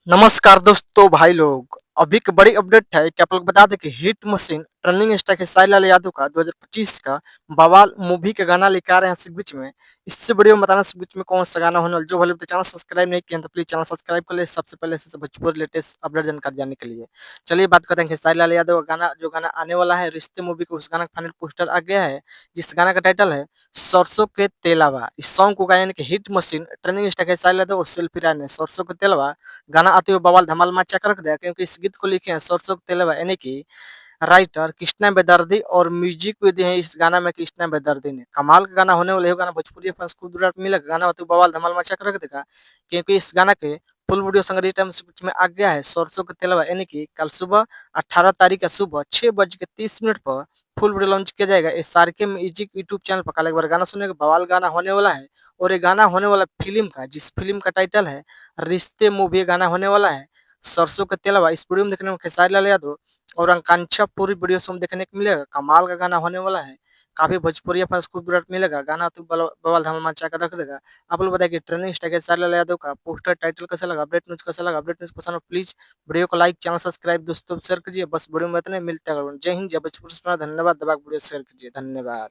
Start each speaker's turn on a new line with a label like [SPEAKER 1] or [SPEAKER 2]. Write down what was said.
[SPEAKER 1] नमस्कार दोस्तों भाई लोग। अभी की बड़ी अपडेट है कि आप लोग बता दें कि hit machine turning star Khesari Lal Yadav का 2025 का बवाल मूवी का गाना लेकर आ रहे हैं इस बीच में। इससे वीडियो में बताना इस बीच में कौन सा गाना होने वाला। जो वाले चैनल सब्सक्राइब नहीं किए हैं तो प्लीज चैनल सब्सक्राइब कर ले सबसे पहले से भोजपुरी लेटेस्ट अपडेट जानकारी जानने के लिए। चलिए बात करते हैं खेसारी लाल यादव का गाना। जो गाना आने वाला है रिश्ते मूवी का, उस गाना का फाइनल पोस्टर आ गया है जिस गाना का टाइटल है सरसों के तेलावा। इस सॉन्ग को गाया यानी कि hit machine turning star Khesari Lal Yadav और सेल्फी राय ने। सरसों के तेलवा गाना आते हुए बवाल धमाल मचा कर रख दिया, क्योंकि इस गीत को लिखे हैं सरसों के तेलवा यानी कि राइटर कृष्णा बेदर्दी और म्यूजिक भी दिए हैं इस गाना में कृष्णा बेदर्दी ने। कमाल का गाना होने वाला है। गाना भोजपुरी फैंस को दूर मिलेगा। गाना आते हुए बवाल धमाल मचा कर रख देगा, क्योंकि इस गाना के फुल वीडियो संग टाइम में आ गया है सरसों के तेलवा यानी कि कल सुबह 18 तारीख का सुबह 6:30 पर फुल वीडियो लॉन्च किया जाएगा। इस सार के म्यूजिक यूट्यूब चैनल पर। कल एक बार गाना सुनने का बवाल गाना होने वाला है। और ये गाना होने वाला फिल्म का, जिस फिल्म का टाइटल है रिश्ते मूवी गाना होने वाला है सरसों का तेलवा। इस वीडियो में देखने में खेसारी लाल यादव और आकांक्षा पूरी वीडियो में देखने को मिलेगा। कमाल का गाना होने वाला है। काफी भोजपुरी फैंस को विराट मिलेगा। गाना तो बवाल धमाल मचा कर रख देगा। आप लोग बताइए कि ट्रेनिंग स्टार खेसारी लाल यादव का पोस्टर टाइटल कैसा लगा, अपडेट न्यूज कैसा लगा। अपडेट न्यूज पसंद हो प्लीज वीडियो को लाइक, चैनल सब्सक्राइब दोस्तों शेयर कीजिए। बस वीडियो में इतने, मिलते हैं। जय हिंद, जय भोजपुरी। धन्यवाद। दबा के वीडियो शेयर कीजिए। धन्यवाद।